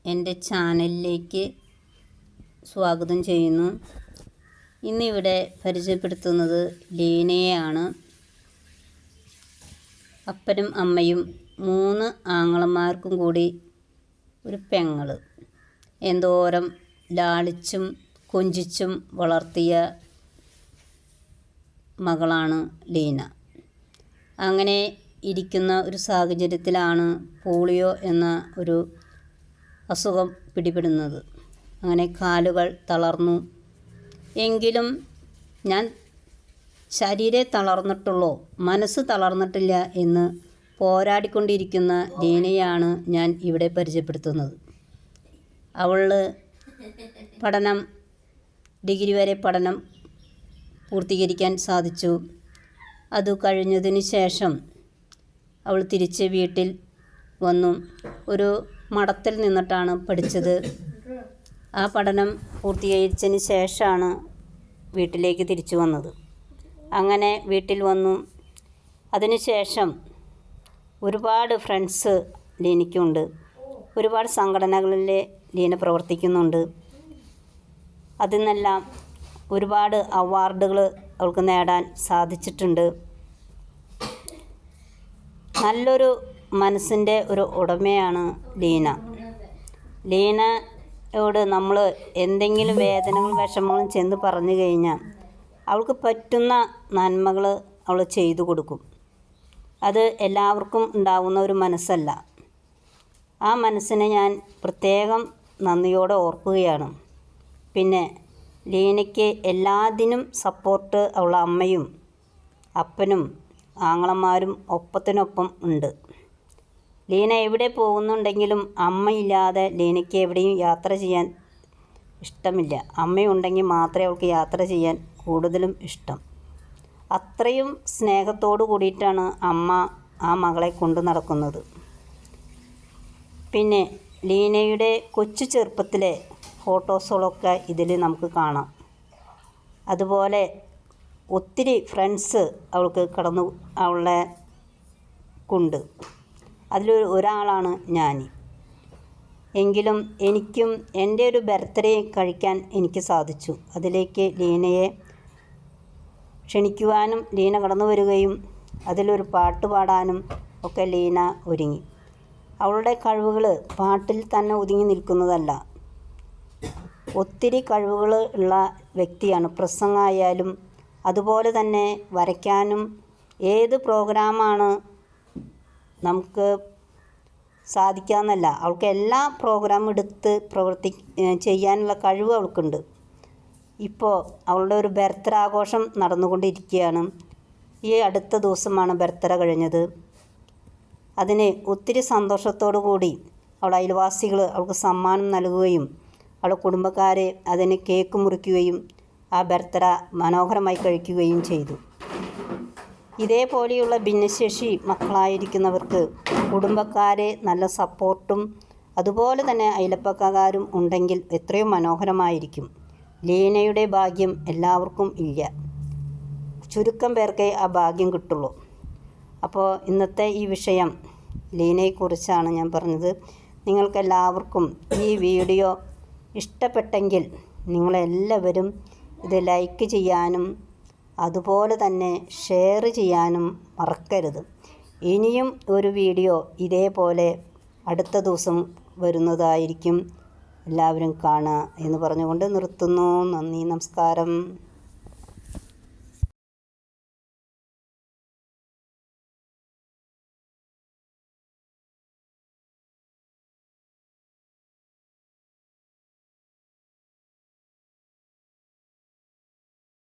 എൻ്റെ ചാനലിലേക്ക് സ്വാഗതം ചെയ്യുന്നു. ഇന്നിവിടെ പരിചയപ്പെടുത്തുന്നത് ലീനയെയാണ്. അപ്പനും അമ്മയും 3 ആങ്ങളമാർക്കും കൂടി ഒരു പെങ്ങൾ. എന്തോരം ലാളിച്ചും കൊഞ്ചിച്ചും വളർത്തിയ മകളാണ് ലീന. അങ്ങനെ ഇരിക്കുന്ന ഒരു സാഹചര്യത്തിലാണ് പോളിയോ എന്ന ഒരു അസുഖം പിടിപെടുന്നത്. അങ്ങനെ കാലുകൾ തളർന്നു. എങ്കിലും ഞാൻ ശരീരം തളർന്നിട്ടുള്ളൂ, മനസ്സ് തളർന്നിട്ടില്ല എന്ന് പോരാടിക്കൊണ്ടിരിക്കുന്ന ലീനയാണ് ഞാൻ ഇവിടെ പരിചയപ്പെടുത്തുന്നത്. അവൾ ഡിഗ്രി വരെ പഠനം പൂർത്തീകരിക്കാൻ സാധിച്ചു. അത് കഴിഞ്ഞതിന് ശേഷം അവൾ തിരിച്ച് വീട്ടിൽ വന്നു. ഒരു മഠത്തിൽ നിന്നിട്ടാണ് പഠിച്ചത്. ആ പഠനം പൂർത്തീകരിച്ചതിന് ശേഷമാണ് വീട്ടിലേക്ക് തിരിച്ചു വന്നത്. അങ്ങനെ വീട്ടിൽ വന്നു. അതിനുശേഷം ഒരുപാട് ഫ്രണ്ട്സ് ലീനയ്ക്കുണ്ട്. ഒരുപാട് സംഘടനകളിൽ ലീന പ്രവർത്തിക്കുന്നുണ്ട്. അതിൽ നിന്നെല്ലാം ഒരുപാട് അവാർഡുകൾ അവൾക്ക് നേടാൻ സാധിച്ചിട്ടുണ്ട്. നല്ലൊരു മനസ്സിൻ്റെ ഒരു ഉടമയാണ് ലീന. ലീനയോട് നമ്മൾ എന്തെങ്കിലും വേദനകളും വിഷമങ്ങളും ചെന്ന് പറഞ്ഞു കഴിഞ്ഞാൽ അവൾക്ക് പറ്റുന്ന നന്മകൾ അവൾ ചെയ്തു കൊടുക്കും. അത് എല്ലാവർക്കും ഉണ്ടാവുന്ന ഒരു മനസ്സല്ല. ആ മനസ്സിനെ ഞാൻ പ്രത്യേകം നന്ദിയോടെ ഓർക്കുകയാണ്. പിന്നെ ലീനയ്ക്ക് എല്ലാത്തിനും സപ്പോർട്ട് അവളുടെ അമ്മയും അപ്പനും ആങ്ങളമാരും ഒപ്പത്തിനൊപ്പം ഉണ്ട്. ലീന എവിടെ പോകുന്നുണ്ടെങ്കിലും അമ്മയില്ലാതെ ലീനയ്ക്ക് എവിടെയും യാത്ര ചെയ്യാൻ ഇഷ്ടമില്ല. അമ്മയുണ്ടെങ്കിൽ മാത്രമേ അവൾക്ക് യാത്ര ചെയ്യാൻ കൂടുതലും ഇഷ്ടം. അത്രയും സ്നേഹത്തോടു കൂടിയിട്ടാണ് അമ്മ ആ മകളെ കൊണ്ടു നടക്കുന്നത്. പിന്നെ ലീനയുടെ കൊച്ചു ചെറുപ്പത്തിലെ ഫോട്ടോസുകളൊക്കെ ഇതിൽ നമുക്ക് കാണാം. അതുപോലെ ഒത്തിരി ഫ്രണ്ട്സ് അവൾക്ക് അവളെ കൊണ്ട്. ഒരാളാണ് ഞാൻ. എങ്കിലും എനിക്കും എൻ്റെ ഒരു ബർത്ത്ഡേ കഴിക്കാൻ എനിക്ക് സാധിച്ചു. അതിലേക്ക് ലീനയെ ക്ഷണിക്കുവാനും ലീന കടന്നു വരികയും അതിലൊരു പാട്ട് പാടാനും ഒക്കെ ലീന ഒരുങ്ങി. അവളുടെ കഴിവുകൾ പാട്ടിൽ തന്നെ ഒതുങ്ങി നിൽക്കുന്നതല്ല. ഒത്തിരി കഴിവുകൾ ഉള്ള വ്യക്തിയാണ്. പ്രസംഗമായാലും അതുപോലെ തന്നെ വരയ്ക്കാനും ഏത് പ്രോഗ്രാമാണ് നമുക്ക് സാധിക്കാമെന്നല്ല, അവൾക്ക് എല്ലാ പ്രോഗ്രാമും എടുത്ത് ചെയ്യാനുള്ള കഴിവ് അവൾക്കുണ്ട്. ഇപ്പോൾ അവളുടെ ഒരു ബർത്ത്ഡേ ആഘോഷം നടന്നുകൊണ്ടിരിക്കുകയാണ്. ഈ അടുത്ത ദിവസമാണ് ബർത്ത്ഡേ കഴിഞ്ഞത്. അതിന് ഒത്തിരി സന്തോഷത്തോടു കൂടി അവളുടെ അയൽവാസികൾ അവൾക്ക് സമ്മാനം നൽകുകയും അവളുടെ കുടുംബക്കാരെ അതിന് കേക്ക് മുറിക്കുകയും ആ ബർത്ത്ഡേ മനോഹരമായി കഴിക്കുകയും ചെയ്തു. ഇതേപോലെയുള്ള ഭിന്നശേഷി മക്കളായിരിക്കുന്നവർക്ക് കുടുംബക്കാരെ നല്ല സപ്പോർട്ടും അതുപോലെ തന്നെ അയൽപ്പക്കക്കാരും ഉണ്ടെങ്കിൽ എത്രയോ മനോഹരമായിരിക്കും. ലീനയുടെ ഭാഗ്യം എല്ലാവർക്കും ഇല്ല. ചുരുക്കം പേർക്കേ ആ ഭാഗ്യം കിട്ടുള്ളൂ. അപ്പോൾ ഇന്നത്തെ ഈ വിഷയം ലീനയെക്കുറിച്ചാണ് ഞാൻ പറഞ്ഞത്. നിങ്ങൾക്കെല്ലാവർക്കും ഈ വീഡിയോ ഇഷ്ടപ്പെട്ടെങ്കിൽ നിങ്ങളെല്ലാവരും ഇത് ലൈക്ക് ചെയ്യാനും അതുപോലെ തന്നെ ഷെയർ ചെയ്യാനും മറക്കരുത്. ഇനിയും ഒരു വീഡിയോ ഇതേപോലെ അടുത്ത ദിവസം വരുന്നതായിരിക്കും. എല്ലാവരും കാണുക എന്ന് പറഞ്ഞുകൊണ്ട് നിർത്തുന്നു. നന്ദി, നമസ്കാരം.